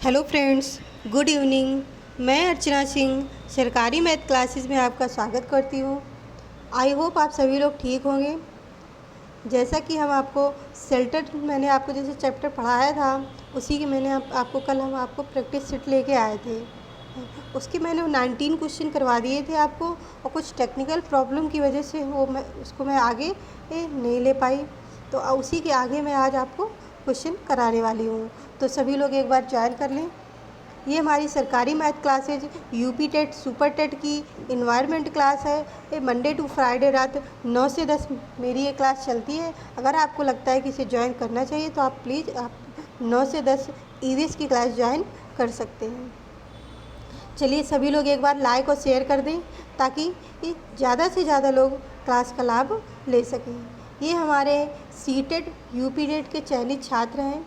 Hello friends, good evening. मैं अर्चना सिंह सरकारी math classes में आपका स्वागत करती हूँ। आई होप आप सभी लोग ठीक होंगे। जैसा कि हम आपको मैंने आपको जैसे चैप्टर पढ़ाया था उसी की मैंने आपको कल हम आपको प्रैक्टिस सेट लेके आए थे। उसके मैंने 19 क्वेश्चन करवा दिए थे आपको, और कुछ टेक्निकल प्रॉब्लम की वजह से मैं आगे नहीं ले पाई। तो उसी के आगे मैं आज आपको क्वेश्चन कराने वाली हूँ। तो सभी लोग एक बार ज्वाइन कर लें। ये हमारी सरकारी math classes UP TET super TET की इन्वायरमेंट क्लास है। ये मंडे टू फ्राइडे रात 9 से 10 मेरी ये क्लास चलती है। अगर आपको लगता है कि इसे ज्वाइन करना चाहिए तो आप प्लीज़ 9 से 10 ईवीएस की क्लास ज्वाइन कर सकते हैं। चलिए सभी लोग एक बार लाइक और शेयर कर दें ताकि ज़्यादा से ज़्यादा लोग क्लास का लाभ ले सकें। ये हमारे सीटेट यूपी टेट के चयनित छात्र हैं।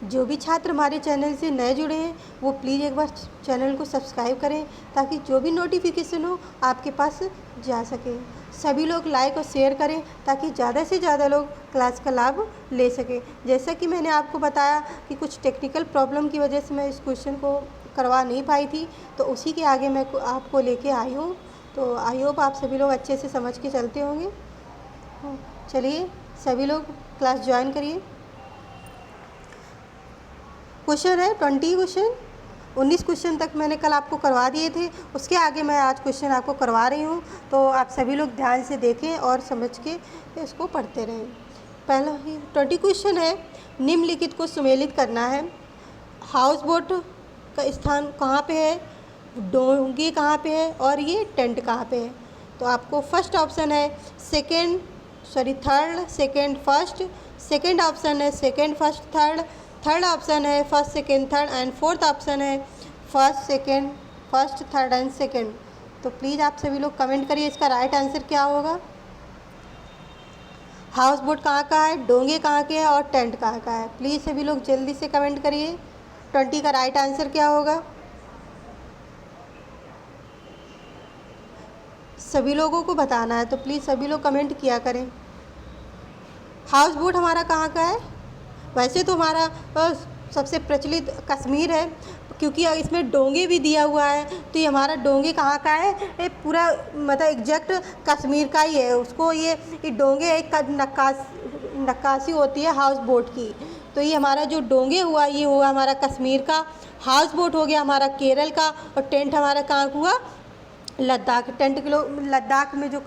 जो भी छात्र हमारे चैनल से नए जुड़े हैं वो प्लीज़ एक बार चैनल को सब्सक्राइब करें ताकि जो भी नोटिफिकेशन हो आपके पास जा सके। सभी लोग लाइक और शेयर करें ताकि ज़्यादा से ज़्यादा लोग क्लास का लाभ ले सकें। जैसा कि मैंने आपको बताया कि कुछ टेक्निकल प्रॉब्लम की वजह से मैं इस क्वेश्चन को करवा नहीं पाई थी, तो उसी के आगे मैं आपको लेके आई हूँ। तो आई होप आप सभी लोग अच्छे से समझ के चलते होंगे। चलिए सभी लोग क्लास ज्वाइन करिए। क्वेश्चन है 20 क्वेश्चन। 19 क्वेश्चन तक मैंने कल आपको करवा दिए थे, उसके आगे मैं आज क्वेश्चन आपको करवा रही हूँ। तो आप सभी लोग ध्यान से देखें और समझ के इसको पढ़ते रहें। पहला ही 20 क्वेश्चन है, निम्नलिखित को सुमेलित करना है। हाउस बोट का स्थान कहाँ पे है, डोंगी कहाँ पे है और ये टेंट कहाँ पे है। तो आपको फर्स्ट ऑप्शन है third second first, second option है second first third, third option है first second third and fourth option है first second first third and second. तो प्लीज़ आप सभी लोग कमेंट करिए इसका राइट आंसर क्या होगा। हाउस बोट कहाँ का है, डोंगे कहाँ के है और टेंट कहाँ का है। प्लीज़ सभी लोग जल्दी से कमेंट करिए 20 का राइट आंसर क्या होगा। सभी लोगों को बताना है तो प्लीज़ सभी लोग कमेंट किया करें। हाउस बोट हमारा कहाँ का है, वैसे तो हमारा सबसे प्रचलित कश्मीर है, क्योंकि इसमें डोंगे भी दिया हुआ है। तो ये हमारा डोंगे कहाँ का है, ये पूरा मतलब एग्जैक्ट कश्मीर का ही है। उसको ये डोंगे एक नक्काशी होती है हाउस बोट की। तो ये हमारा जो डोंगे हुआ ये हुआ हमारा कश्मीर का, हाउस बोट हो गया हमारा केरल का, और टेंट हमारा कहाँ हुआ, लद्दाख। टेंट के लोग लद्दाख में जो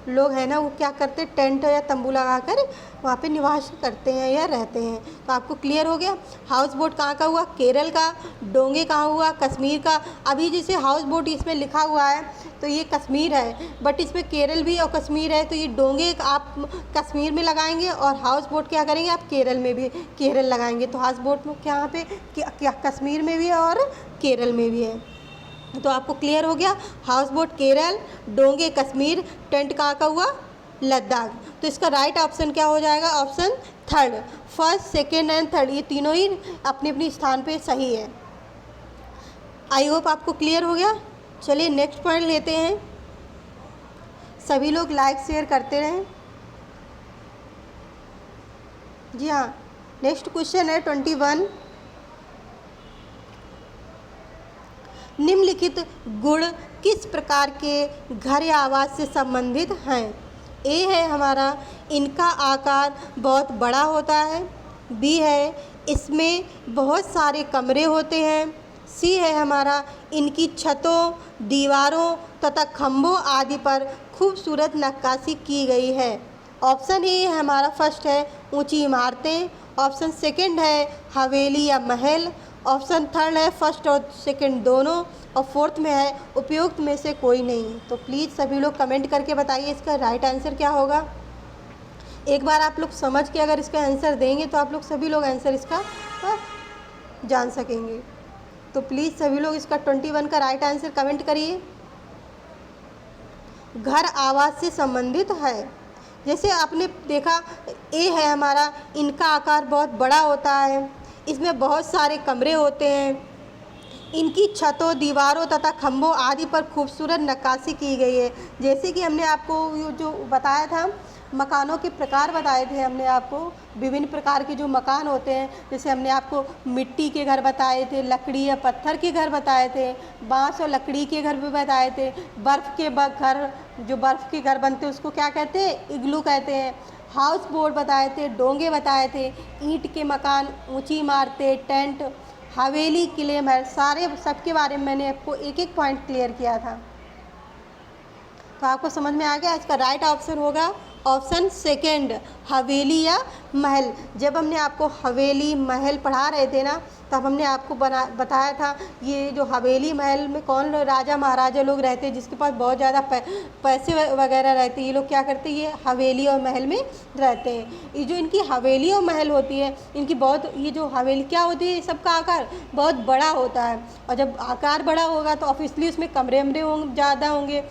लोग हैं ना वो क्या करते हैं, टेंट या तंबू लगाकर वहाँ पे निवास करते हैं या रहते हैं। तो आपको क्लियर हो गया। हाउस बोट कहाँ का हुआ, केरल का। डोंगे कहाँ हुआ, कश्मीर का। अभी जैसे हाउस बोट इसमें लिखा हुआ है तो ये कश्मीर है, बट इसमें केरल भी और कश्मीर है। तो ये डोंगे आप कश्मीर में लगाएंगे और हाउस बोट क्या करेंगे आप केरल में भी केरल लगाएंगे। तो हाउस बोट में क्या यहाँ पे क्या कश्मीर में भी है और केरल में भी है। तो आपको क्लियर हो गया। हाउस बोट केरल, डोंगे कश्मीर, टेंट कहाँ का हुआ, लद्दाख। तो इसका राइट ऑप्शन क्या हो जाएगा, option third. First second and third ये तीनों ही अपने अपने स्थान पे सही है। आई होप आपको क्लियर हो गया। चलिए नेक्स्ट पॉइंट लेते हैं। सभी लोग लाइक शेयर करते रहें। जी हाँ, नेक्स्ट क्वेश्चन है 21। निम्नलिखित गुण किस प्रकार के घर या आवास से संबंधित हैं। ए है हमारा इनका आकार बहुत बड़ा होता है, बी है इसमें बहुत सारे कमरे होते हैं, सी है हमारा इनकी छतों, दीवारों तथा खंभों आदि पर खूबसूरत नक्काशी की गई है। ऑप्शन ए हमारा फर्स्ट है ऊंची इमारतें, ऑप्शन सेकंड है हवेली या महल, ऑप्शन थर्ड है फर्स्ट और सेकंड दोनों, और फोर्थ में है उपयुक्त में से कोई नहीं। तो प्लीज़ सभी लोग कमेंट करके बताइए इसका राइट आंसर क्या होगा। एक बार आप लोग समझ के अगर इसका आंसर देंगे तो आप लोग सभी लोग आंसर इसका जान सकेंगे। तो प्लीज़ सभी लोग इसका 21 का राइट आंसर कमेंट करिए। घर आवास से संबंधित है। जैसे आपने देखा ए है हमारा इनका आकार बहुत बड़ा होता है, इसमें बहुत सारे कमरे होते हैं, इनकी छतों, दीवारों तथा खंभों आदि पर खूबसूरत नक्काशी की गई है। जैसे कि हमने आपको जो बताया था मकानों के प्रकार बताए थे हमने आपको, विभिन्न प्रकार के जो मकान होते हैं, जैसे हमने आपको मिट्टी के घर बताए थे, लकड़ी या पत्थर के घर बताए थे, बांस और लकड़ी के घर भी बताए थे, बर्फ़ के घर, जो बर्फ़ के घर बनते हैं उसको क्या कहते हैं, इग्लू कहते हैं, हाउस बोट बताए थे, डोंगे बताए थे, ईंट के मकान, ऊंची इमारतें, टेंट, हवेली, किले, महल, सारे सबके बारे में मैंने आपको एक एक पॉइंट क्लियर किया था। तो आपको समझ में आ गया। इसका राइट ऑप्शन होगा ऑप्शन सेकेंड, हवेली या महल। जब हमने आपको हवेली महल पढ़ा रहे थे ना, तब हमने आपको बताया था ये जो हवेली महल में कौन राजा महाराजा लोग रहते हैं, जिसके पास बहुत ज़्यादा पैसे वगैरह रहते हैं, ये लोग क्या करते हैं, ये हवेली और महल में रहते हैं। ये जो इनकी हवेली और महल होती है, इनकी बहुत, ये जो हवेली क्या होती है, सबका आकार बहुत बड़ा होता है, और जब आकार बड़ा होगा तो ऑब्वियसली उसमें कमरे ज़्यादा होंगे,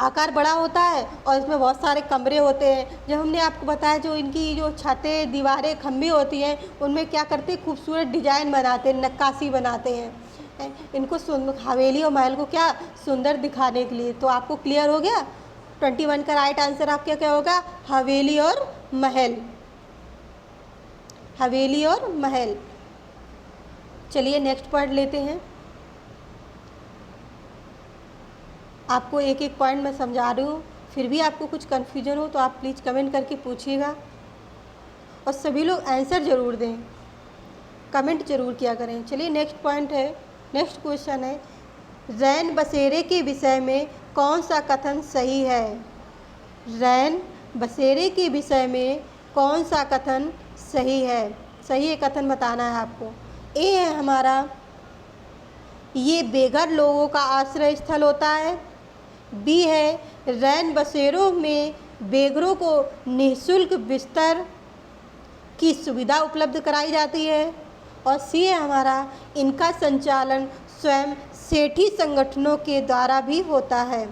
आकार बड़ा होता है और इसमें बहुत सारे कमरे होते हैं। जब हमने आपको बताया जो इनकी जो छतें, दीवारें, खंभे होती हैं, उनमें क्या करते हैं, खूबसूरत डिजाइन बनाते हैं, नक्काशी बनाते हैं इनको हवेली और महल को क्या सुंदर दिखाने के लिए। तो आपको क्लियर हो गया। 21 का राइट आंसर आपका क्या होगा, हवेली और महल, हवेली और महल। चलिए नेक्स्ट पॉइंट लेते हैं। आपको एक एक पॉइंट मैं समझा रही हूँ, फिर भी आपको कुछ कन्फ्यूजन हो तो आप प्लीज़ कमेंट करके पूछिएगा, और सभी लोग आंसर ज़रूर दें, कमेंट ज़रूर किया करें। चलिए नेक्स्ट पॉइंट है, नेक्स्ट क्वेश्चन है, रैन बसेरे के विषय में कौन सा कथन सही है। रैन बसेरे के विषय में कौन सा कथन सही है, सही कथन बताना है आपको। ए है हमारा, ये बेघर लोगों का आश्रय स्थल होता है। बी है, रैन बसेरों में बेघरों को निःशुल्क बिस्तर की सुविधा उपलब्ध कराई जाती है। और सी है हमारा, इनका संचालन स्वयं सेठी संगठनों के द्वारा भी होता है।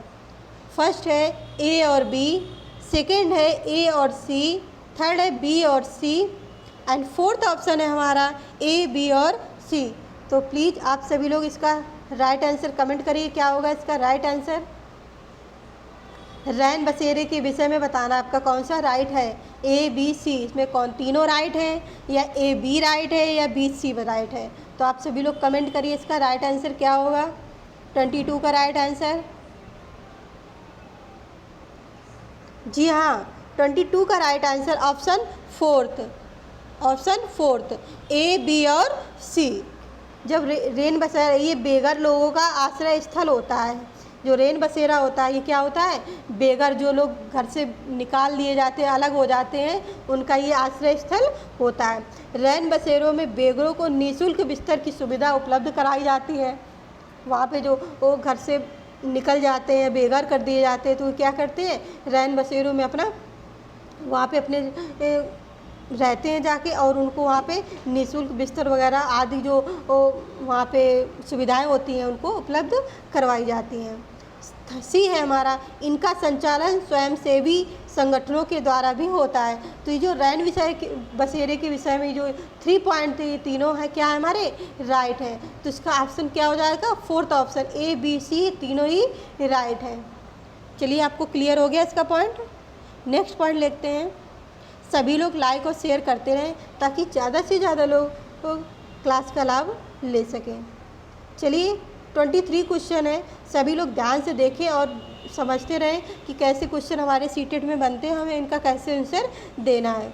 फर्स्ट है ए और बी, सेकंड है ए और सी, थर्ड है बी और सी, एंड फोर्थ ऑप्शन है हमारा ए, बी और सी। तो प्लीज़ आप सभी लोग इसका राइट आंसर कमेंट करिए, क्या होगा इसका राइट आंसर। रैन बसेरे के विषय में बताना आपका कौन सा राइट है, ए, बी, सी, इसमें कौन तीनों राइट है, या ए, बी राइट है, या बी, सी राइट है। तो आप सभी लोग कमेंट करिए इसका राइट आंसर क्या होगा, 22 का राइट आंसर। जी हाँ, 22 का right answer option fourth, option fourth, A, B और सी। जब रैन बसेरा, ये बेघर लोगों का आश्रय स्थल होता है। जो रैन बसेरा होता है ये क्या होता है, बेघर जो लोग घर से निकाल लिए जाते हैं, अलग हो जाते हैं, उनका ये आश्रय स्थल होता है। रैन बसेरों में बेघरों को निःशुल्क बिस्तर की सुविधा उपलब्ध कराई जाती है। वहाँ पे जो वो घर से निकल जाते हैं, बेघर कर दिए जाते हैं, तो वो क्या करते हैं, रैन बसेरों में अपना वहाँ पे अपने रहते हैं जाके, और उनको वहाँ पे निःशुल्क बिस्तर वगैरह आदि जो वहाँ पे सुविधाएं होती हैं उनको उपलब्ध करवाई जाती हैं। सी है हमारा, इनका संचालन स्वयंसेवी संगठनों के द्वारा भी होता है। तो ये जो रैन बसेरे के विषय में जो 3 पॉइंट तीनों है क्या है हमारे राइट है। तो इसका ऑप्शन क्या हो जाएगा, फोर्थ ऑप्शन, ए, बी, सी तीनों ही राइट है। चलिए आपको क्लियर हो गया इसका पॉइंट। नेक्स्ट पॉइंट लेते हैं। सभी लोग लाइक और शेयर करते रहें ताकि ज़्यादा से ज़्यादा लोग क्लास का लाभ ले सकें। चलिए 23 क्वेश्चन है, सभी लोग ध्यान से देखें और समझते रहें कि कैसे क्वेश्चन हमारे सीटेट में बनते हैं, हमें इनका कैसे आंसर देना है।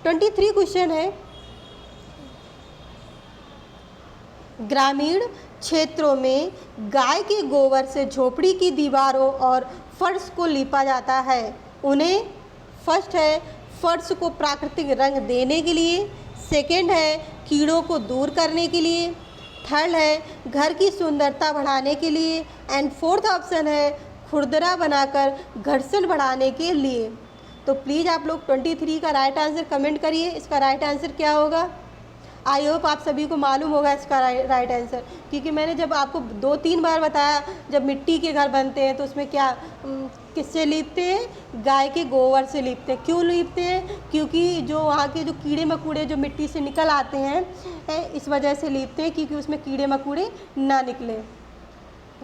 23 क्वेश्चन है, ग्रामीण क्षेत्रों में गाय के गोबर से झोपड़ी की दीवारों और फर्श को लीपा जाता है। उन्हें फर्स्ट है फर्श को प्राकृतिक रंग देने के लिए, सेकंड है कीड़ों को दूर करने के लिए, थर्ड है घर की सुंदरता बढ़ाने के लिए, एंड फोर्थ ऑप्शन है खुरदरा बनाकर घर्षण बढ़ाने के लिए। तो प्लीज़ आप लोग 23 का राइट आंसर कमेंट करिए, इसका राइट आंसर क्या होगा। आई होप आप सभी को मालूम होगा इसका राइट आंसर, क्योंकि मैंने जब आपको 2-3 बार बताया, जब मिट्टी के घर बनते हैं तो उसमें क्या किससे लीपते हैं, गाय के गोबर से लीपते हैं। क्यों लीपते हैं, क्योंकि जो वहाँ के जो कीड़े मकोड़े जो मिट्टी से निकल आते हैं, इस वजह से लीपते हैं, क्योंकि उसमें कीड़े मकोड़े ना निकले।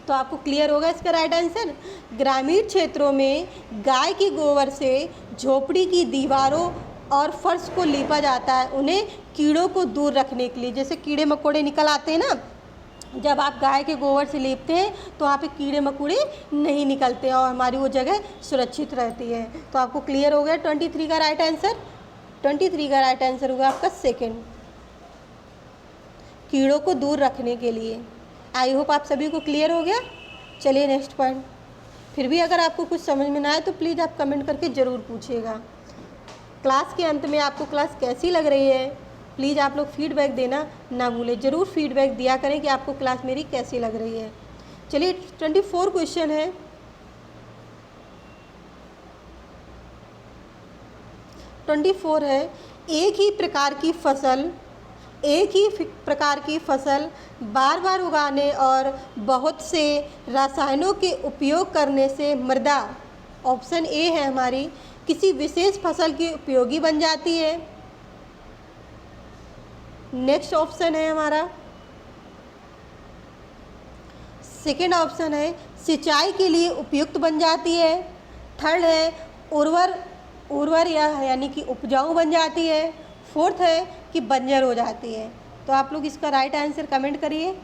तो आपको क्लियर होगा इसका राइट आंसर। ग्रामीण क्षेत्रों में गाय के गोबर से झोपड़ी की दीवारों और फर्श को लीपा जाता है, उन्हें कीड़ों को दूर रखने के लिए। जैसे कीड़े मकोड़े निकल आते हैं ना, जब आप गाय के गोबर से लीपते हैं तो वहाँ पे कीड़े मकोड़े नहीं निकलते और हमारी वो जगह सुरक्षित रहती है। तो आपको क्लियर हो गया 23 का राइट आंसर। 23 का राइट आंसर होगा आपका सेकंड, कीड़ों को दूर रखने के लिए। आई होप आप सभी को क्लियर हो गया। चलिए नेक्स्ट पॉइंट। फिर भी अगर आपको कुछ समझ में ना आए तो प्लीज़ आप कमेंट करके ज़रूर पूछिएगा। क्लास के अंत में आपको क्लास कैसी लग रही है, प्लीज़ आप लोग फीडबैक देना ना भूलें। ज़रूर फीडबैक दिया करें कि आपको क्लास मेरी कैसी लग रही है। चलिए 24 क्वेश्चन है। 24 है, एक ही प्रकार की फसल बार बार उगाने और बहुत से रसायनों के उपयोग करने से मृदा, ऑप्शन ए है हमारी, किसी विशेष फसल की उपयोगी बन जाती है। नेक्स्ट ऑप्शन है हमारा, सेकेंड ऑप्शन है सिंचाई के लिए उपयुक्त बन जाती है। थर्ड है उर्वर यानी कि उपजाऊ बन जाती है। फोर्थ है कि बंजर हो जाती है। तो आप लोग इसका राइट आंसर कमेंट करिए।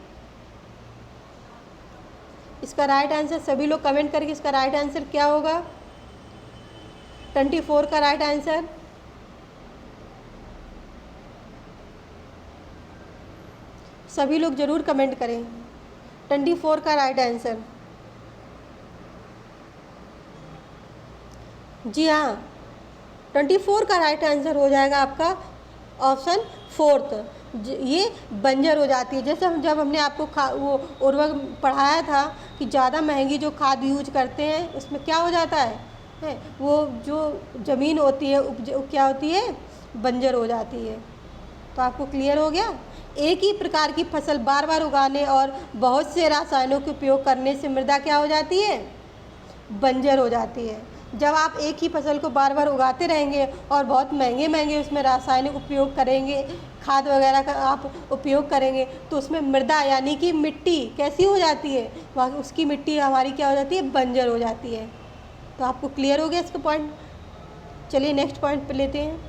इसका राइट आंसर सभी लोग कमेंट करके इसका राइट आंसर क्या होगा 24 का राइट आंसर। सभी लोग ज़रूर कमेंट करें 24 का राइट आंसर। जी हाँ, 24 का राइट आंसर हो जाएगा आपका ऑप्शन फोर्थ, ये बंजर हो जाती है। जैसे जब हमने आपको वो उर्वरक पढ़ाया था कि ज़्यादा महंगी जो खाद यूज करते हैं उसमें क्या हो जाता है वो जो ज़मीन होती है क्या होती है, बंजर हो जाती है। तो आपको क्लियर हो गया। एक ही प्रकार की फसल बार बार उगाने और बहुत से रसायनों के उपयोग करने से मृदा क्या हो जाती है, बंजर हो जाती है। जब आप एक ही फसल को बार बार उगाते रहेंगे और बहुत महंगे उसमें रासायनिक उपयोग करेंगे, खाद वगैरह का आप उपयोग करेंगे, तो उसमें मृदा यानी कि मिट्टी कैसी हो जाती है, वहाँ उसकी मिट्टी हमारी क्या हो जाती है, बंजर हो जाती है। तो आपको क्लियर हो गया इसका पॉइंट। चलिए नेक्स्ट पॉइंट पे लेते हैं।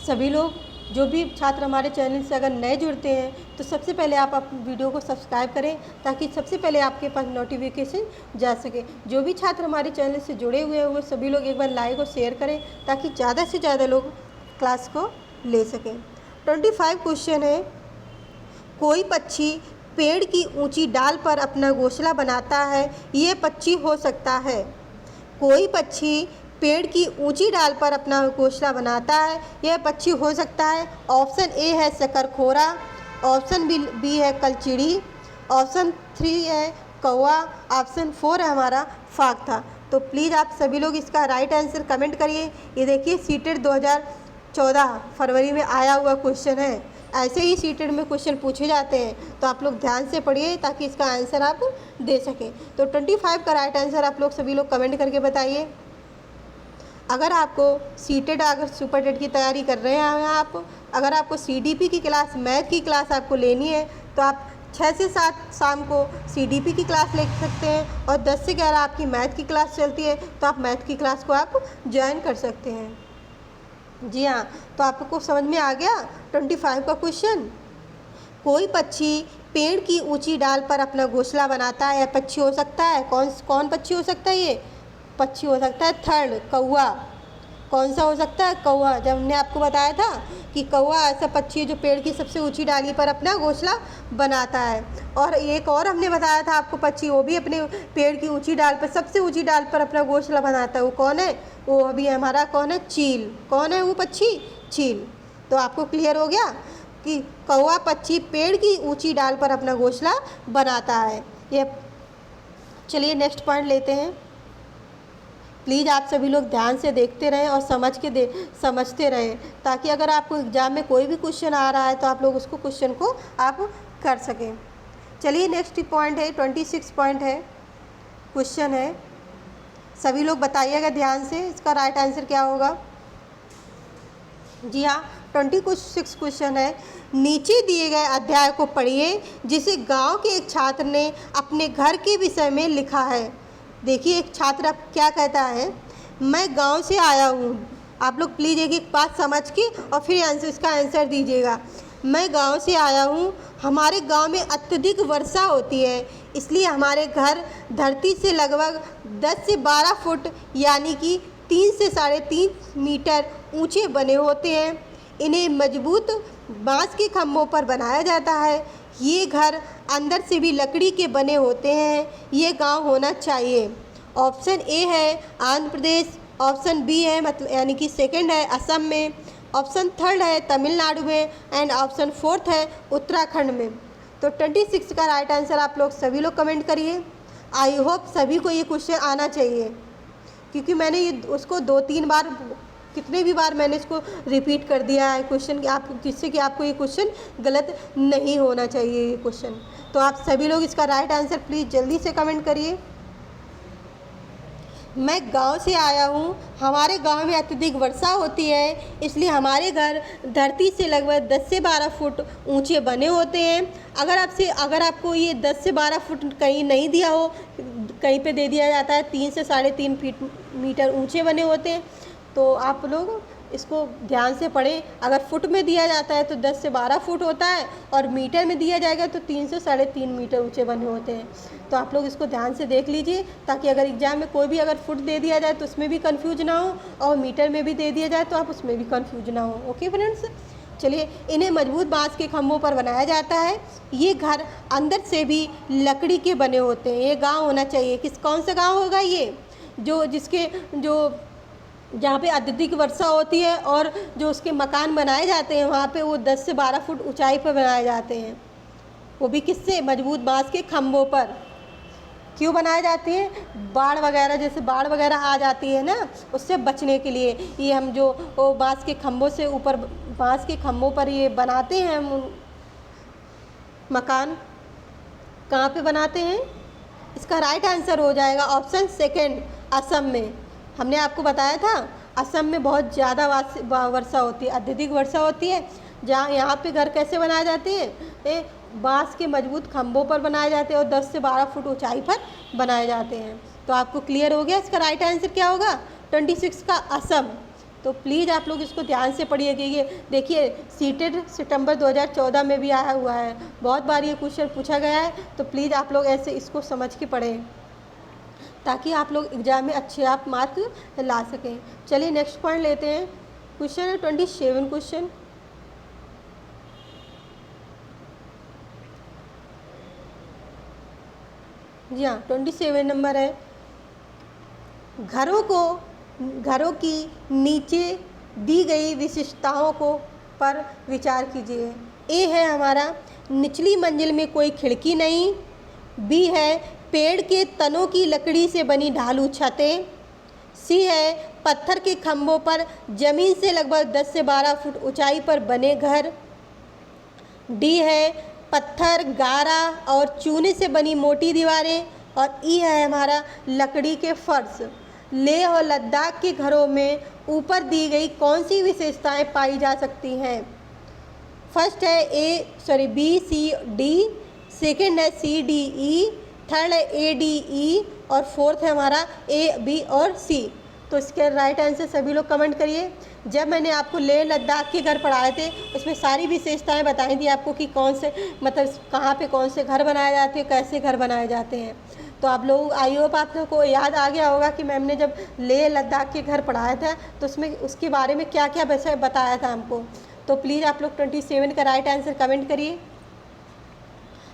सभी लोग जो भी छात्र हमारे चैनल से अगर नए जुड़ते हैं तो सबसे पहले आप वीडियो को सब्सक्राइब करें ताकि सबसे पहले आपके पास नोटिफिकेशन जा सके। जो भी छात्र हमारे चैनल से जुड़े हुए हैं वो सभी लोग एक बार लाइक और शेयर करें ताकि ज़्यादा से ज़्यादा लोग क्लास को ले सकें। 25 क्वेश्चन है, कोई पक्षी पेड़ की ऊंची डाल पर अपना घोंसला बनाता है, ये पक्षी हो सकता है। कोई पक्षी पेड़ की ऊंची डाल पर अपना घोंसला बनाता है, यह पक्षी हो सकता है। ऑप्शन ए है शकरखोरा, ऑप्शन बी है कलचिड़ी, ऑप्शन 3 है कौवा, ऑप्शन 4 है हमारा फाख्ता। तो प्लीज़ आप सभी लोग इसका राइट आंसर कमेंट करिए। ये देखिए सीटेड 2014 फरवरी में आया हुआ क्वेश्चन है। ऐसे ही सीटेड में क्वेश्चन पूछे जाते हैं, तो आप लोग ध्यान से पढ़िए ताकि इसका आंसर आप दे सकें। तो 25 का राइट आंसर आप लोग सभी लोग कमेंट करके बताइए। अगर आपको सीटेड अगर सुपर टेट की तैयारी कर रहे हैं आप, अगर आपको सीडीपी की क्लास मैथ की क्लास आपको लेनी है तो आप 6 से 7 शाम को सीडीपी की क्लास ले सकते हैं और 10 से 11 आपकी मैथ की क्लास चलती है, तो आप मैथ की क्लास को आप ज्वाइन कर सकते हैं। जी हाँ, तो आपको समझ में आ गया 25 का क्वेश्चन। कोई पक्षी पेड़ की ऊंची डाल पर अपना घोंसला बनाता है, पक्षी हो सकता है। कौन पक्षी हो सकता है, ये पक्षी हो सकता है थर्ड कौवा। कौन सा हो सकता है, कौवा। जब हमने आपको बताया था कि कौवा ऐसा पक्षी है जो पेड़ की सबसे ऊंची डाली पर अपना घोंसला बनाता है। और एक और हमने बताया था आपको पक्षी, वो भी अपने पेड़ की ऊंची डाल पर, सबसे ऊंची डाल पर अपना घोंसला बनाता है। वो कौन है, वो अभी हमारा कौन है, चील। कौन है वो पक्षी, चील। तो आपको क्लियर हो गया कि कौवा पक्षी पेड़ की ऊंची डाल पर अपना घोंसला बनाता है। ये चलिए नेक्स्ट पॉइंट लेते हैं। प्लीज़ आप सभी लोग ध्यान से देखते रहें और समझते रहें ताकि अगर आपको एग्ज़ाम में कोई भी क्वेश्चन आ रहा है तो आप लोग उसको क्वेश्चन को आप कर सकें। चलिए नेक्स्ट पॉइंट है 26 पॉइंट है, क्वेश्चन है। सभी लोग बताइएगा ध्यान से, इसका राइट आंसर क्या होगा। जी हाँ, 26 क्वेश्चन है। नीचे दिए गए अध्याय को पढ़िए जिसे गांव के एक छात्र ने अपने घर के विषय में लिखा है। देखिए एक छात्र अब क्या कहता है, मैं गांव से आया हूँ। आप लोग प्लीज़ एक एक बात समझ के और फिर इसका आंसर दीजिएगा। मैं गांव से आया हूँ, हमारे गांव में अत्यधिक वर्षा होती है, इसलिए हमारे घर धरती से लगभग 10 से 12 फुट यानी कि 3 से 3.5 मीटर ऊंचे बने होते हैं। इन्हें मजबूत बांस के खंभों पर बनाया जाता है। ये घर अंदर से भी लकड़ी के बने होते हैं। ये गांव होना चाहिए। ऑप्शन ए है आंध्र प्रदेश, ऑप्शन बी है मतलब यानी कि सेकंड है असम में, ऑप्शन थर्ड है तमिलनाडु में एंड ऑप्शन फोर्थ है उत्तराखंड में। तो 26 का राइट आंसर आप लोग सभी लोग कमेंट करिए। आई होप सभी को ये क्वेश्चन आना चाहिए, क्योंकि मैंने ये उसको 2-3 बार, कितने भी बार मैंने इसको रिपीट कर दिया है क्वेश्चन कि आप, जिससे कि आपको ये क्वेश्चन गलत नहीं होना चाहिए ये क्वेश्चन। तो आप सभी लोग इसका राइट आंसर प्लीज़ जल्दी से कमेंट करिए। मैं गांव से आया हूँ, हमारे गांव में अत्यधिक वर्षा होती है, इसलिए हमारे घर धरती से लगभग 10 से 12 फुट ऊंचे बने होते हैं। अगर आपको ये 10 से 12 फुट कहीं नहीं दिया हो, कहीं पे दे दिया जाता है 3 से 3.5 मीटर ऊंचे बने होते हैं, तो आप लोग इसको ध्यान से पढ़ें। अगर फुट में दिया जाता है तो 10 से 12 फुट होता है, और मीटर में दिया जाएगा तो 3 से 3.5 मीटर ऊंचे बने होते हैं। तो आप लोग इसको ध्यान से देख लीजिए, ताकि अगर एग्जाम में कोई भी अगर फुट दे दिया जाए तो उसमें भी कंफ्यूज ना हो, और मीटर में भी दे दिया जाए तो आप उसमें भी कंफ्यूज ना हो। ओके फ्रेंड्स, चलिए। इन्हें मजबूत बांस के खंभों पर बनाया जाता है। ये घर अंदर से भी लकड़ी के बने होते हैं। ये गाँव होना चाहिए। कौन सा गाँव होगा ये? जहाँ पे अत्यधिक वर्षा होती है और जो उसके मकान बनाए जाते हैं वहाँ पे वो 10 से 12 फुट ऊंचाई पर बनाए जाते हैं, वो भी किससे? मजबूत बांस के खंभों पर। क्यों बनाए जाते हैं? बाढ़ वगैरह, जैसे बाढ़ वगैरह आ जाती है ना, उससे बचने के लिए ये हम जो बांस के खंभों से ऊपर, बांस के खंभों पर ये बनाते हैं हम मकान। कहाँ पे बनाते हैं? इसका राइट आंसर हो जाएगा ऑप्शन सेकंड, असम में। हमने आपको बताया था असम में बहुत ज़्यादा वर्षा होती है, अत्यधिक वर्षा होती है। जहाँ यहाँ पे घर कैसे बनाए जाते हैं? बांस के मजबूत खंभों पर बनाए जाते हैं और 10 से 12 फुट ऊंचाई पर बनाए जाते हैं। तो आपको क्लियर हो गया इसका राइट आंसर क्या होगा? 26 का असम। तो प्लीज़ आप लोग इसको ध्यान से पढ़िएगा। ये देखिए सीटेड सितंबर 2014 में भी आया हुआ है, बहुत बार ये क्वेश्चन पूछा गया है। तो प्लीज़ आप लोग ऐसे इसको समझ के पढ़ें, ताकि आप लोग एग्ज़ाम में अच्छे आप मार्क ला सकें। चलिए नेक्स्ट पॉइंट लेते हैं। क्वेश्चन है 27 क्वेश्चन। जी हाँ, 27 नंबर है। घरों की नीचे दी गई विशेषताओं को पर विचार कीजिए। ए है हमारा, निचली मंजिल में कोई खिड़की नहीं। बी है, पेड़ के तनों की लकड़ी से बनी ढालू छतें। सी है, पत्थर के खंभों पर जमीन से लगभग 10 से 12 फुट ऊंचाई पर बने घर। डी है, पत्थर, गारा और चूने से बनी मोटी दीवारें। और ई है हमारा, लकड़ी के फर्श। लेह और लद्दाख के घरों में ऊपर दी गई कौन सी विशेषताएं पाई जा सकती हैं? फर्स्ट है बी सी डी, सेकेंड है सी डी ई, थर्ड है ए डी ई और फोर्थ है हमारा ए बी और सी। तो इसके राइट आंसर सभी लोग कमेंट करिए। जब मैंने आपको लेह लद्दाख के घर पढ़ाए थे उसमें सारी विशेषताएं बताई थी आपको कि कौन से मतलब कहाँ पे कौन से घर बनाए जाते हैं, कैसे घर बनाए जाते हैं। तो आप लोग, आई होप आप लोग को याद आ गया होगा कि मैम ने जब लेह लद्दाख के घर पढ़ाया था तो उसमें उसके बारे में क्या क्या वैसे बताया था हमको। तो प्लीज़ आप लोग 27 का राइट आंसर कमेंट करिए।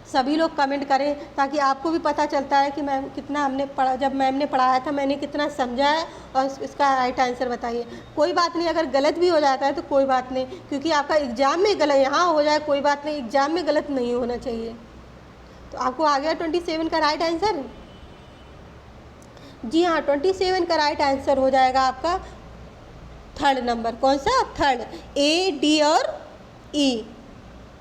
सभी लोग कमेंट करें, ताकि आपको भी पता चलता है कि मैम कितना हमने पढ़ा, जब मैम ने पढ़ाया था मैंने कितना समझा है, और इसका राइट आंसर बताइए। कोई बात नहीं, अगर गलत भी हो जाता है तो कोई बात नहीं, क्योंकि आपका एग्ज़ाम में गलत यहाँ हो जाए कोई बात नहीं, एग्ज़ाम में गलत नहीं होना चाहिए। तो आपको आ गया 27 का राइट आंसर? जी हाँ, 27 का राइट आंसर हो जाएगा आपका थर्ड नंबर। कौन सा? थर्ड, ए डी और ई।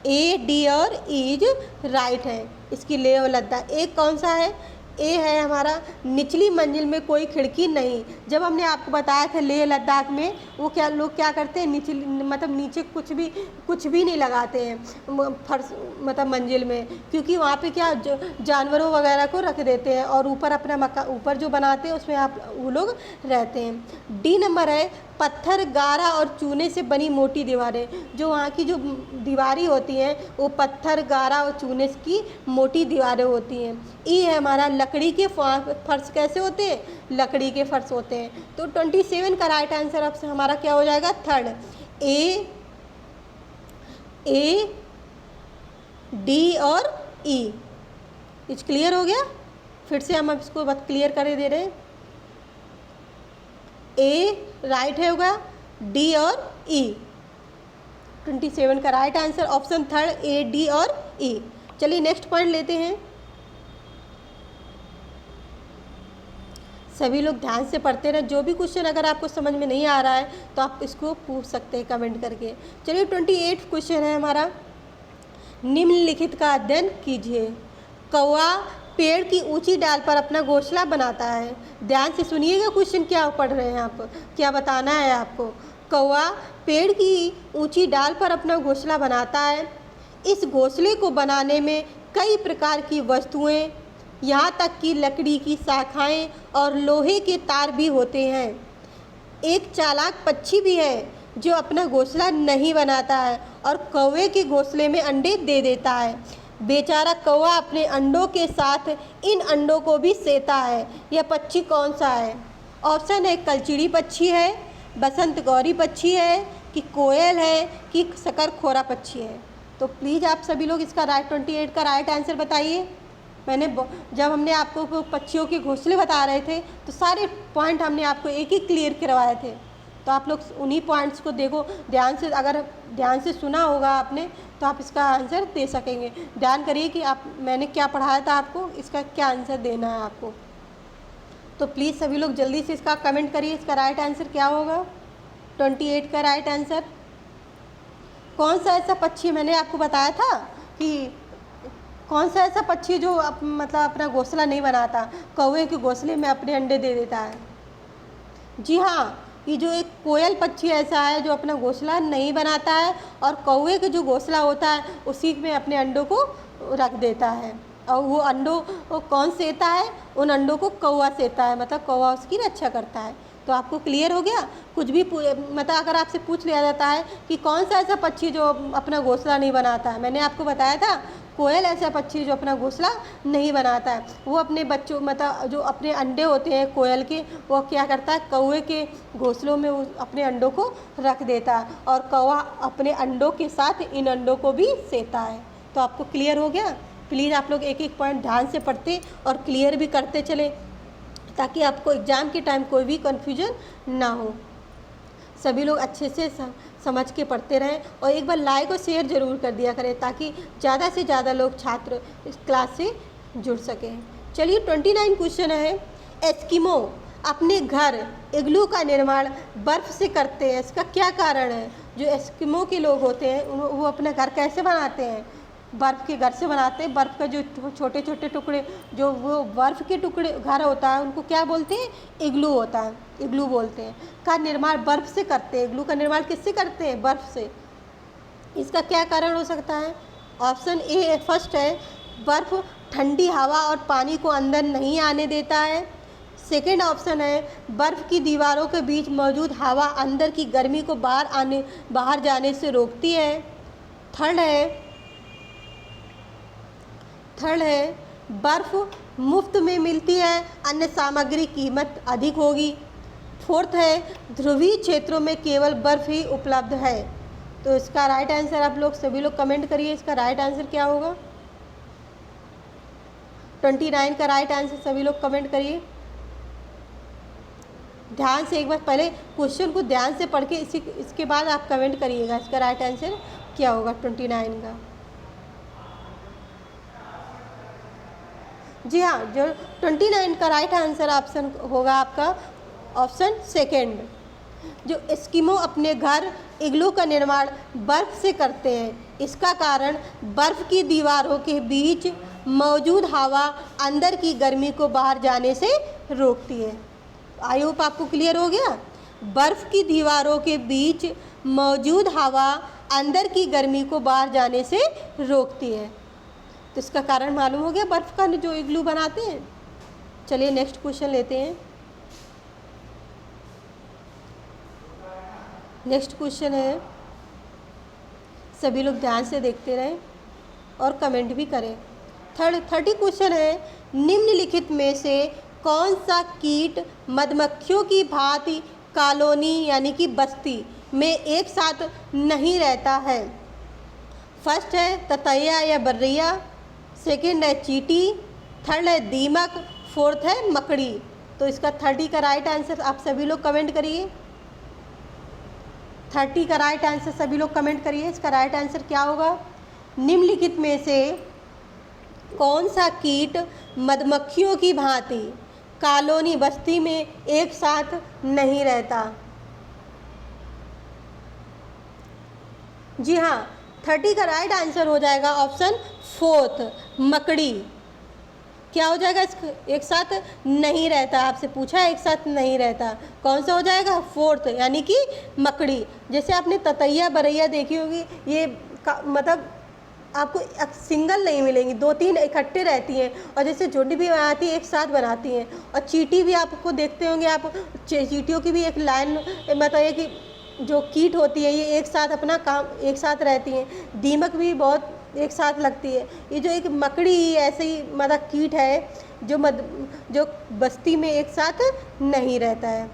ए डी और ई जो राइट है इसकी लेह और लद्दाख। एक कौन सा है? ए है हमारा निचली मंजिल में कोई खिड़की नहीं। जब हमने आपको बताया था लेह लद्दाख में वो क्या लोग क्या करते हैं, निचली मतलब नीचे कुछ भी नहीं लगाते हैं फर्श मतलब मंजिल में, क्योंकि वहाँ पे क्या जानवरों वगैरह को रख देते हैं और ऊपर अपना ऊपर जो बनाते हैं उसमें आप वो लोग रहते हैं। डी नंबर है पत्थर, गारा और चूने से बनी मोटी दीवारें। जो वहाँ की जो दीवारें होती हैं वो पत्थर, गारा और चूने की मोटी दीवारें होती हैं। ई है हमारा लकड़ी के फर्श कैसे होते हैं, लकड़ी के फर्श होते हैं। तो 27 का राइट आंसर अब हमारा क्या हो जाएगा, थर्ड ए डी और ई। इस क्लियर हो गया, फिर से हम इसको बस क्लियर कर दे रहे हैं। ए राइट है होगा, डी और ई। 27 का right answer option third A, D और ई। चलिए नेक्स्ट पॉइंट लेते हैं। सभी लोग ध्यान से पढ़ते रहें। जो भी क्वेश्चन अगर आपको समझ में नहीं आ रहा है तो आप इसको पूछ सकते हैं कमेंट करके। चलिए 28 क्वेश्चन है हमारा। निम्नलिखित का अध्ययन कीजिए। कौवा पेड़ की ऊंची डाल पर अपना घोंसला बनाता है। ध्यान से सुनिएगा क्वेश्चन क्या पढ़ रहे हैं आप, क्या बताना है आपको। कौवा पेड़ की ऊंची डाल पर अपना घोंसला बनाता है। इस घोंसले को बनाने में कई प्रकार की वस्तुएं, यहाँ तक कि लकड़ी की शाखाएं और लोहे के तार भी होते हैं। एक चालाक पक्षी भी है जो अपना घोंसला नहीं बनाता है और कौवे के घोंसले में अंडे दे देता है। बेचारा कौवा अपने अंडों के साथ इन अंडों को भी सेता है। यह पक्षी कौन सा है? ऑप्शन है कलचिड़ी पक्षी है, बसंत गौरी पक्षी है, कि कोयल है, कि शकरखोरा पक्षी है। तो प्लीज़ आप सभी लोग इसका 28 का राइट आंसर बताइए। जब हमने आपको पक्षियों के घोंसले बता रहे थे तो सारे पॉइंट हमने आपको एक एक क्लियर करवाए थे। तो आप लोग उन्हीं पॉइंट्स को देखो ध्यान से, अगर ध्यान से सुना होगा आपने तो आप इसका आंसर दे सकेंगे। ध्यान करिए कि मैंने क्या पढ़ाया था आपको, इसका क्या आंसर देना है आपको। तो प्लीज़ सभी लोग जल्दी से इसका कमेंट करिए, इसका राइट आंसर क्या होगा। 28 का राइट आंसर कौन सा ऐसा पक्षी, मैंने आपको बताया था कि कौन सा ऐसा पक्षी जो मतलब अपना घोंसला नहीं बनाता, कौवे के घोंसले में अपने अंडे दे देता है। जी हाँ, ये जो एक कोयल पक्षी ऐसा है जो अपना घोंसला नहीं बनाता है और कौवे का जो घोंसला होता है उसी में अपने अंडों को रख देता है। और वो अंडों को कौन सेता है, उन अंडों को कौवा सेता है, मतलब कौवा उसकी रक्षा करता है। तो आपको क्लियर हो गया। कुछ भी मतलब अगर आपसे पूछ लिया जाता है कि कौन सा ऐसा पक्षी जो अपना घोंसला नहीं बनाता है, मैंने आपको बताया था कोयल ऐसा पक्षी जो अपना घोंसला नहीं बनाता है। वो अपने बच्चों मतलब जो अपने अंडे होते हैं कोयल के, वो क्या करता है कौवे के घोंसलों में अपने अंडों को रख देता है और कौवा अपने अंडों के साथ इन अंडों को भी सेता है। तो आपको क्लियर हो गया। प्लीज़ आप लोग एक एक पॉइंट ध्यान से पढ़ते और क्लियर भी करते चले ताकि आपको एग्ज़ाम के टाइम कोई भी कन्फ्यूजन ना हो। सभी लोग अच्छे से समझ के पढ़ते रहें और एक बार लाइक और शेयर ज़रूर कर दिया करें ताकि ज़्यादा से ज़्यादा लोग छात्र इस क्लास से जुड़ सकें। चलिए 29 क्वेश्चन है। एस्किमो अपने घर इग्लू का निर्माण बर्फ़ से करते हैं, इसका क्या कारण है? जो एस्किमो के लोग होते हैं वो अपना घर कैसे बनाते हैं? बर्फ़ के घर से बनाते हैं। बर्फ़ का जो छोटे छोटे टुकड़े, जो वो बर्फ़ के टुकड़े घर होता है उनको क्या बोलते हैं? इग्लू होता है, इग्लू बोलते हैं। का निर्माण बर्फ़ से करते हैं। इग्लू का निर्माण किससे करते हैं? बर्फ़ से। इसका क्या कारण हो सकता है? ऑप्शन ए फर्स्ट है बर्फ़ ठंडी हवा और पानी को अंदर नहीं आने देता है। सेकेंड ऑप्शन है बर्फ़ की दीवारों के बीच मौजूद हवा अंदर की गर्मी को बाहर जाने से रोकती है। थर्ड है बर्फ़ मुफ्त में मिलती है, अन्य सामग्री कीमत अधिक होगी। फोर्थ है ध्रुवीय क्षेत्रों में केवल बर्फ़ ही उपलब्ध है। तो इसका राइट आंसर आप लोग सभी लोग कमेंट करिए, इसका राइट आंसर क्या होगा। 29 का राइट आंसर सभी लोग कमेंट करिए। ध्यान से एक बार पहले क्वेश्चन को ध्यान से पढ़ के इसके बाद आप कमेंट करिएगा इसका राइट आंसर क्या होगा 29 का। जी हाँ, जो 29 का राइट आंसर ऑप्शन होगा आपका ऑप्शन सेकेंड। जो एस्किमो अपने घर इग्लू का निर्माण बर्फ़ से करते हैं, इसका कारण बर्फ़ की दीवारों के बीच मौजूद हवा अंदर की गर्मी को बाहर जाने से रोकती है। आई होप आपको क्लियर हो गया। बर्फ़ की दीवारों के बीच मौजूद हवा अंदर की गर्मी को बाहर जाने से रोकती है। तो इसका कारण मालूम हो गया, बर्फ़ का जो इग्लू बनाते हैं। चलिए नेक्स्ट क्वेश्चन लेते हैं। नेक्स्ट क्वेश्चन है, सभी लोग ध्यान से देखते रहें और कमेंट भी करें। 30 क्वेश्चन है, निम्नलिखित में से कौन सा कीट मधुमक्खियों की भांति कॉलोनी यानी कि बस्ती में एक साथ नहीं रहता है? फर्स्ट है ततैया या बर्रिया, सेकंड है चींटी, थर्ड है दीमक, फोर्थ है मकड़ी। तो इसका 30 का राइट आंसर आप सभी लोग कमेंट करिए। 30 का राइट आंसर सभी लोग कमेंट करिए। इसका राइट आंसर क्या होगा? निम्नलिखित में से कौन सा कीट मधुमक्खियों की भांति कॉलोनी बस्ती में एक साथ नहीं रहता? जी हाँ, 30 का राइट आंसर हो जाएगा ऑप्शन फोर्थ, मकड़ी। क्या हो जाएगा? एक साथ नहीं रहता, आपसे पूछा है एक साथ नहीं रहता, कौन सा हो जाएगा? फोर्थ यानी कि मकड़ी। जैसे आपने ततैया बरैया देखी होगी, ये मतलब आपको सिंगल नहीं मिलेंगी, 2-3 इकट्ठे रहती हैं। और जैसे झुंड भी बनाती है एक साथ बनाती हैं। और चींटी भी आपको देखते होंगे आप, चींटियों की भी एक लाइन बताइए कि जो कीट होती है ये एक साथ अपना काम एक साथ रहती हैं। दीमक भी बहुत एक साथ लगती है। ये जो एक मकड़ी ऐसे ही मतलब कीट है जो बस्ती में एक साथ नहीं रहता है।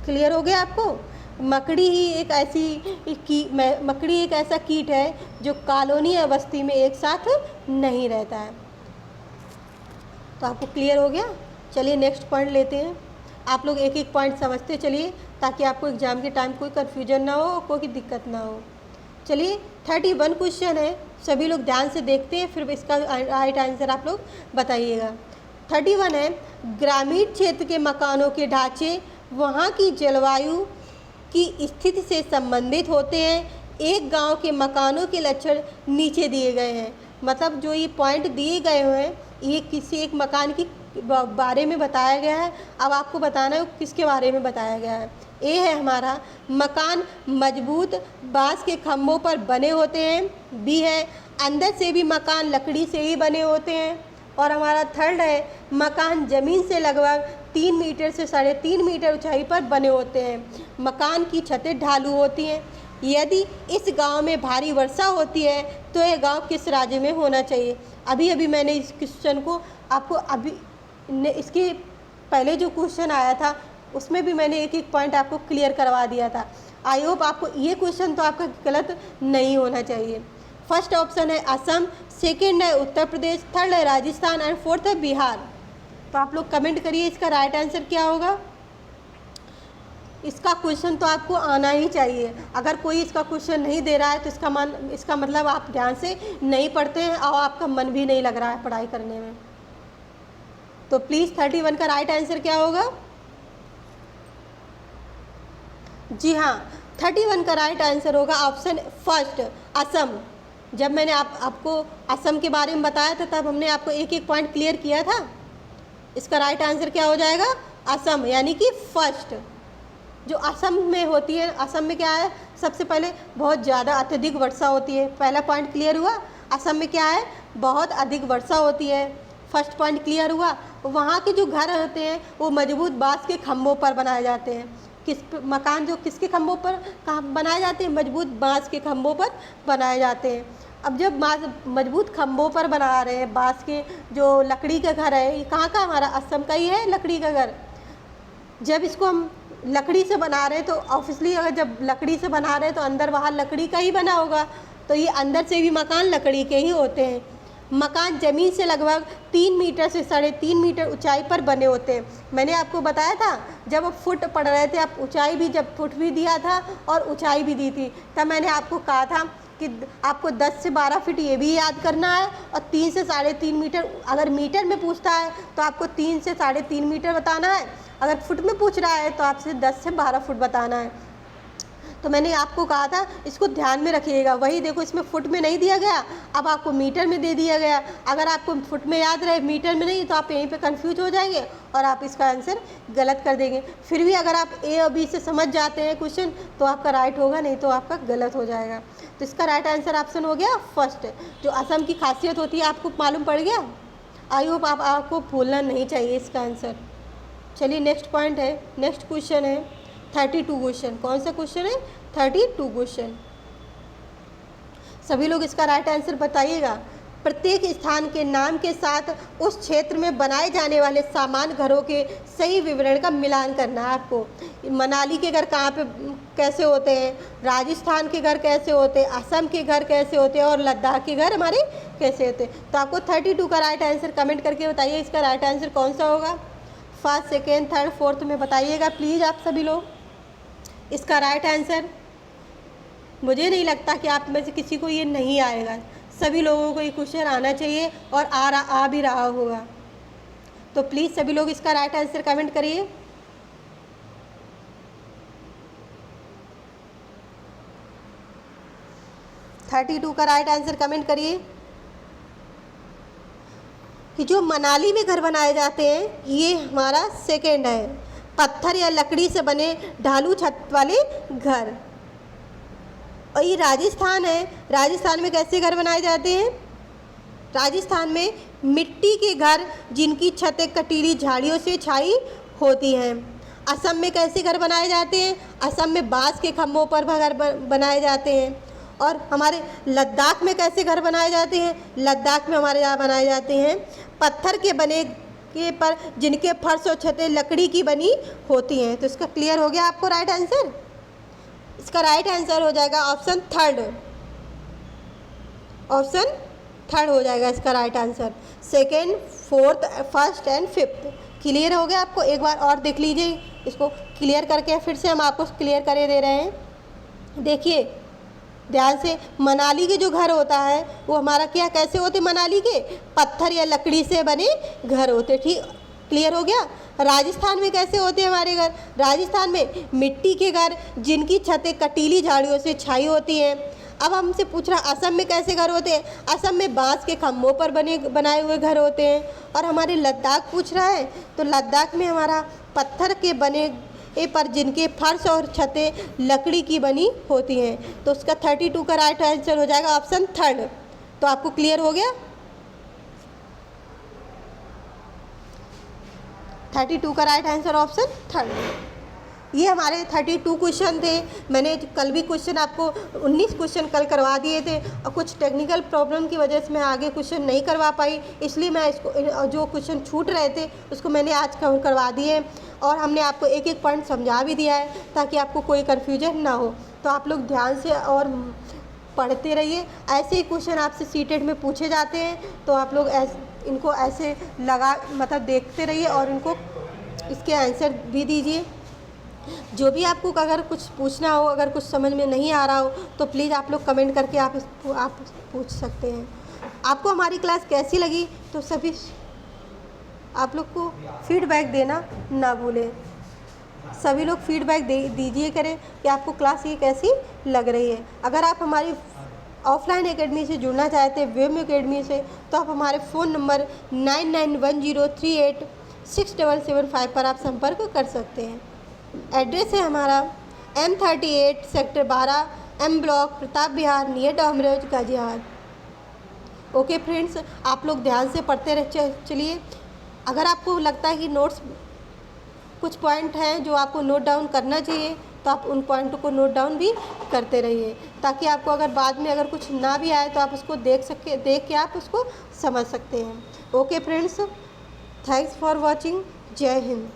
क्लियर हो गया आपको? मकड़ी ही एक मकड़ी एक ऐसा कीट है जो कॉलोनी या बस्ती में एक साथ नहीं रहता है। तो आपको क्लियर हो गया। चलिए नेक्स्ट पॉइंट लेते हैं। आप लोग एक एक पॉइंट समझते चलिए ताकि आपको एग्ज़ाम के टाइम कोई कन्फ्यूजन ना हो, कोई दिक्कत ना हो। चलिए 31 क्वेश्चन है, सभी लोग ध्यान से देखते हैं, फिर इसका राइट आंसर आप लोग बताइएगा। 31 है, ग्रामीण क्षेत्र के मकानों के ढांचे वहाँ की जलवायु की स्थिति से संबंधित होते हैं। एक गांव के मकानों के लक्षण नीचे दिए गए हैं। मतलब जो ये पॉइंट दिए गए हुए हैं ये किसी एक मकान की बारे में बताया गया है। अब आपको बताना है किसके बारे में बताया गया है। ए है हमारा, मकान मजबूत बांस के खंभों पर बने होते हैं। बी है, अंदर से भी मकान लकड़ी से ही बने होते हैं। और हमारा थर्ड है, मकान ज़मीन से लगभग 3 मीटर से 3.5 मीटर ऊंचाई पर बने होते हैं। मकान की छतें ढालू होती हैं। यदि इस गांव में भारी वर्षा होती है तो यह गांव किस राज्य में होना चाहिए? अभी मैंने इस क्वेश्चन को आपको इसके पहले जो क्वेश्चन आया था उसमें भी मैंने एक एक पॉइंट आपको क्लियर करवा दिया था। आई होप आपको ये क्वेश्चन तो आपका गलत नहीं होना चाहिए। फर्स्ट ऑप्शन है असम, सेकंड है उत्तर प्रदेश, थर्ड है राजस्थान एंड फोर्थ है बिहार। तो आप लोग कमेंट करिए इसका राइट आंसर क्या होगा। इसका क्वेश्चन तो आपको आना ही चाहिए। अगर कोई इसका क्वेश्चन नहीं दे रहा है तो इसका मतलब आप ध्यान से नहीं पढ़ते हैं और आपका मन भी नहीं लग रहा है पढ़ाई करने में। तो प्लीज़ 31 का राइट आंसर क्या होगा? जी हाँ, 31 का राइट आंसर होगा ऑप्शन फर्स्ट, असम। जब मैंने आपको असम के बारे में बताया था तब हमने आपको एक एक पॉइंट क्लियर किया था। इसका राइट आंसर क्या हो जाएगा? असम, यानी कि फर्स्ट। जो असम में होती है, असम में क्या है, सबसे पहले बहुत ज़्यादा अत्यधिक वर्षा होती है। पहला पॉइंट क्लियर हुआ। असम में क्या है, बहुत अधिक वर्षा होती है। फर्स्ट पॉइंट क्लियर हुआ। वहाँ के जो घर होते हैं वो मजबूत बांस के खंभों पर बनाए जाते हैं। मकान जो किसके खंभों पर बनाए जाते हैं? मजबूत बांस के खंभों पर बनाए जाते हैं। अब जब मजबूत खंभों पर बना रहे हैं बांस के, जो लकड़ी का घर है, ये कहाँ का? हमारा असम का ही है लकड़ी का घर। जब इसको हम लकड़ी से बना रहे हैं तो ऑब्वियसली अगर जब लकड़ी से बना रहे हैं तो अंदर बाहर लकड़ी का ही बना होगा। तो ये अंदर से भी मकान लकड़ी के ही होते हैं। मकान ज़मीन से लगभग 3 मीटर से 3.5 मीटर ऊंचाई पर बने होते हैं। मैंने आपको बताया था जब फुट पढ़ रहे थे आप, ऊंचाई भी जब फुट भी दिया था और ऊंचाई भी दी थी, तब मैंने आपको कहा था कि आपको 10 से 12 फीट ये भी याद करना है और 3 से 3.5 मीटर। अगर मीटर में पूछता है तो आपको 3 से 3.5 मीटर बताना है। अगर फुट में पूछ रहा है तो आपसे 10 से 12 फुट बताना है। तो मैंने आपको कहा था इसको ध्यान में रखिएगा। वही देखो इसमें फुट में नहीं दिया गया, अब आपको मीटर में दे दिया गया। अगर आपको फुट में याद रहे मीटर में नहीं तो आप यहीं पे कंफ्यूज हो जाएंगे और आप इसका आंसर गलत कर देंगे। फिर भी अगर आप ए और बी से समझ जाते हैं क्वेश्चन तो आपका राइट होगा, नहीं तो आपका गलत हो जाएगा। तो इसका राइट आंसर ऑप्शन हो गया फर्स्ट। जो असम की खासियत होती है आपको मालूम पड़ गया। आई होप आपको भूलना नहीं चाहिए इसका आंसर। चलिए नेक्स्ट पॉइंट है, नेक्स्ट क्वेश्चन है 32 क्वेश्चन। कौन सा क्वेश्चन है? 32 क्वेश्चन। सभी लोग इसका राइट आंसर बताइएगा। प्रत्येक स्थान के नाम के साथ उस क्षेत्र में बनाए जाने वाले सामान्य घरों के सही विवरण का मिलान करना है आपको। मनाली के घर कहाँ पे कैसे होते हैं, राजस्थान के घर कैसे होते हैं, असम के घर कैसे होते हैं और लद्दाख के घर हमारे कैसे होते हैं। तो आपको 32 का राइट आंसर कमेंट करके बताइए इसका राइट आंसर कौन सा होगा। फर्स्ट, सेकेंड, थर्ड, फोर्थ में बताइएगा प्लीज़ आप सभी लोग इसका राइट आंसर। मुझे नहीं लगता कि आप में से किसी को ये नहीं आएगा, सभी लोगों को ये क्वेश्चन आना चाहिए और आ भी रहा होगा। तो प्लीज़ सभी लोग इसका राइट आंसर कमेंट करिए। थर्टी 32 का राइट आंसर कमेंट करिए कि जो मनाली में घर बनाए जाते हैं ये हमारा सेकेंड है, पत्थर या लकड़ी से बने ढालू छत वाले घर। और ये राजस्थान है, राजस्थान में कैसे घर बनाए जाते हैं? राजस्थान में मिट्टी के घर जिनकी छतें कटीली झाड़ियों से छाई होती हैं। असम में कैसे घर बनाए जाते हैं? असम में बांस के खम्भों पर घर बनाए जाते हैं। और हमारे लद्दाख में कैसे घर बनाए जाते हैं? लद्दाख में हमारे यहाँ बनाए जाते हैं पत्थर के बने के पर जिनके फर्श और छतें लकड़ी की बनी होती हैं। तो इसका क्लियर हो गया आपको राइट आंसर। इसका राइट आंसर हो जाएगा ऑप्शन थर्ड। ऑप्शन थर्ड हो जाएगा इसका right answer. Second, fourth, first and fifth clear हो गया आपको। एक बार और देख लीजिए इसको क्लियर करके, फिर से हम आपको क्लियर करे दे रहे हैं। देखिए ध्यान से, मनाली के जो घर होता है वो हमारा क्या कैसे होते? मनाली के पत्थर या लकड़ी से बने घर होते। ठीक, क्लियर हो गया। राजस्थान में कैसे होते हैं हमारे घर? राजस्थान में मिट्टी के घर जिनकी छतें कटीली झाड़ियों से छाई होती हैं। अब हमसे पूछ रहा असम में कैसे घर होते हैं? असम में बांस के खम्भों पर बनाए हुए घर होते हैं। और हमारे लद्दाख पूछ रहा है तो लद्दाख में हमारा पत्थर के बने पर जिनके फर्श और छतें लकड़ी की बनी होती हैं। तो उसका 32 का राइट आंसर हो जाएगा ऑप्शन थर्ड। तो आपको क्लियर हो गया। 32 का राइट आंसर ऑप्शन थर्ड। ये हमारे 32 क्वेश्चन थे। मैंने कल भी क्वेश्चन आपको 19 क्वेश्चन कल करवा दिए थे और कुछ टेक्निकल प्रॉब्लम की वजह से मैं आगे क्वेश्चन नहीं करवा पाई, इसलिए मैं इसको जो क्वेश्चन छूट रहे थे उसको मैंने आज कवर करवा दिए और हमने आपको एक एक पॉइंट समझा भी दिया है ताकि आपको कोई कन्फ्यूजन ना हो। तो आप लोग ध्यान से और पढ़ते रहिए। ऐसे ही क्वेश्चन आपसे सीटेट में पूछे जाते हैं तो आप लोग इनको ऐसे मतलब देखते रहिए और इनको इसके आंसर भी दीजिए। जो भी आपको अगर कुछ पूछना हो, अगर कुछ समझ में नहीं आ रहा हो तो प्लीज़ आप लोग कमेंट करके आप पूछ सकते हैं। आपको हमारी क्लास कैसी लगी तो सभी आप लोग को फीडबैक देना ना भूलें। सभी लोग फीडबैक दीजिए करें कि आपको क्लास ये कैसी लग रही है। अगर आप हमारी ऑफलाइन एकेडमी से जुड़ना चाहते हैं, वेब एकेडमी से, तो आप हमारे फ़ोन नंबर 9910386775 पर आप संपर्क कर सकते हैं। एड्रेस है हमारा M38 sector 12 M block Pratap Vihar near डोमरोज गाजियाबाद। ओके फ्रेंड्स, आप लोग ध्यान से पढ़ते रह चलिए। अगर आपको लगता है कि नोट्स कुछ पॉइंट हैं जो आपको नोट डाउन करना चाहिए तो आप उन पॉइंटों को नोट डाउन भी करते रहिए ताकि आपको अगर बाद में अगर कुछ ना भी आए तो आप उसको देख के आप उसको समझ सकते हैं। Okay friends, thanks for watching. जय हिंद।